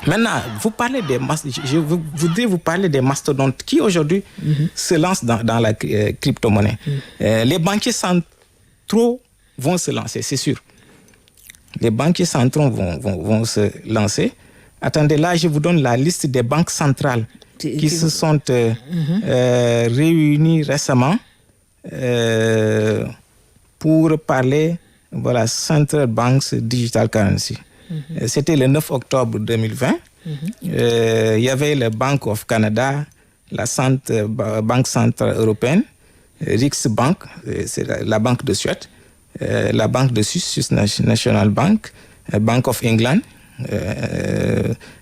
Maintenant, je voudrais vous parler des mastodontes qui aujourd'hui se lancent dans la crypto-monnaie. Les banquiers centraux vont se lancer, c'est sûr. Les banquiers centraux vont se lancer. Attendez, là, je vous donne la liste des banques centrales qui se sont réunies récemment pour parler, voilà, Central Banks Digital Currency. C'était le 9 octobre 2020. Il y avait la Bank of Canada, la Banque Centrale Européenne, Riksbank, c'est la Banque de Suède, la Banque de Suisse National Bank, Bank of England,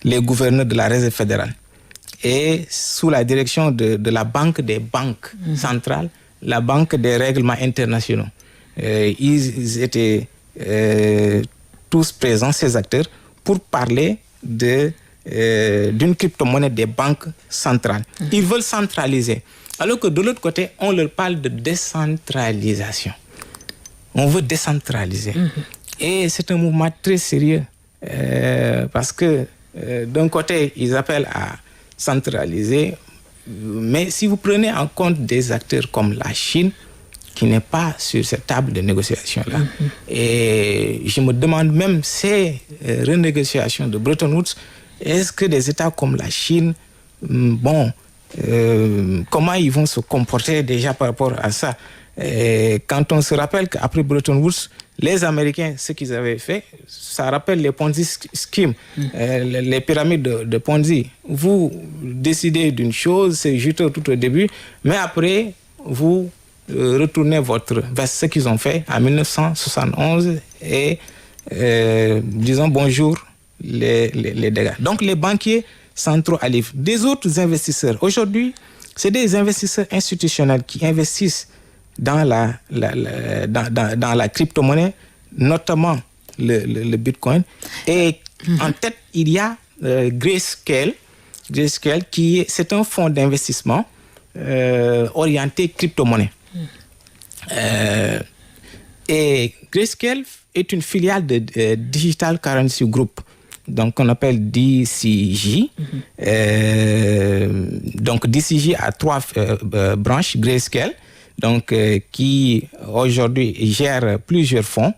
les gouverneurs de la Réserve fédérale. Et sous la direction de la Banque des banques centrales, la Banque des règlements internationaux. Ils étaient tous présents, ces acteurs, pour parler d'une crypto-monnaie des banques centrales. Ils veulent centraliser. Alors que de l'autre côté, on leur parle de décentralisation. On veut décentraliser. Et c'est un mouvement très sérieux. Parce que d'un côté, ils appellent à centraliser. Mais si vous prenez en compte des acteurs comme la Chine, qui n'est pas sur cette table de négociation-là. Et je me demande même ces renégociations de Bretton Woods, est-ce que des États comme la Chine, comment ils vont se comporter déjà par rapport à ça? Et quand on se rappelle qu'après Bretton Woods, les Américains, ce qu'ils avaient fait, ça rappelle les Ponzi schemes, les pyramides de Ponzi. Vous décidez d'une chose, c'est juteux tout au début, mais après, vous retournez vers ce qu'ils ont fait en 1971 et disons bonjour les dégâts. Donc les banquiers centraux arrivent. Des autres investisseurs. Aujourd'hui, c'est des investisseurs institutionnels qui investissent dans la crypto-monnaie, notamment le Bitcoin. Et en tête, il y a Grayscale. Grayscale, c'est un fonds d'investissement orienté crypto-monnaie. Et Grayscale est une filiale de Digital Currency Group, donc on appelle DCJ. Donc DCJ a 3 branches, Grayscale, donc qui aujourd'hui gère plusieurs fonds,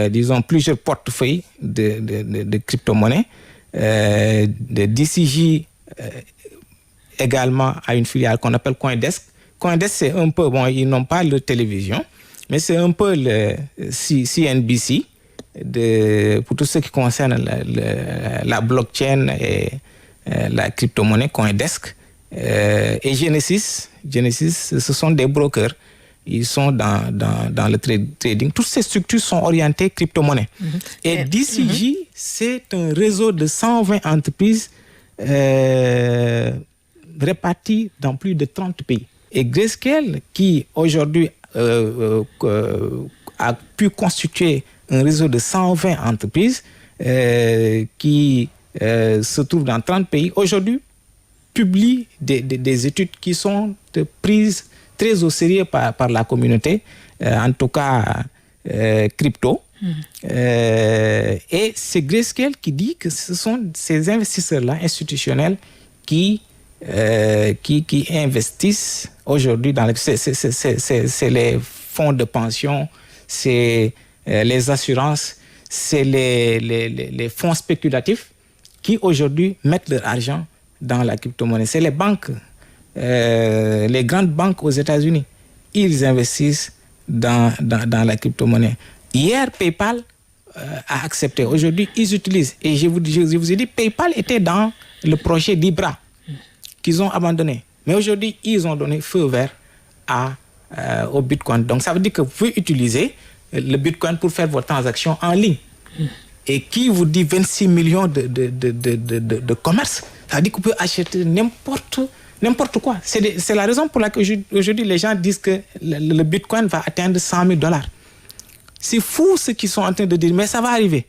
disons plusieurs portefeuilles de crypto-monnaies. De DCJ également a une filiale qu'on appelle CoinDesk. CoinDesk, c'est un peu, ils n'ont pas de télévision, mais c'est un peu le CNBC pour tout ce qui concerne la blockchain et la crypto-monnaie, CoinDesk. Et Genesis, ce sont des brokers. Ils sont dans le trading. Toutes ces structures sont orientées crypto-monnaie. Et DCJ, c'est un réseau de 120 entreprises réparties dans plus de 30 pays. Et Grayscale, qui aujourd'hui a pu constituer un réseau de 120 entreprises qui se trouvent dans 30 pays, aujourd'hui publie des études qui sont prises très au sérieux par la communauté, en tout cas crypto. Et c'est Grayscale qui dit que ce sont ces investisseurs-là institutionnels qui investissent aujourd'hui dans c'est les fonds de pension, c'est les assurances, c'est les fonds spéculatifs qui aujourd'hui mettent leur argent dans la crypto-monnaie. C'est les banques, les grandes banques aux États-Unis. Ils investissent dans la crypto-monnaie. Hier, PayPal a accepté. Aujourd'hui, ils utilisent. Et je vous ai dit, PayPal était dans le projet Libra qu'ils ont abandonné. Mais aujourd'hui, ils ont donné feu vert au Bitcoin. Donc, ça veut dire que vous pouvez utiliser le Bitcoin pour faire vos transactions en ligne. Et qui vous dit 26 millions de commerce, ça veut dire que vous pouvez acheter n'importe quoi. C'est la raison pour laquelle aujourd'hui les gens disent que le Bitcoin va atteindre $100 000. C'est fou ce qu'ils sont en train de dire, mais ça va arriver.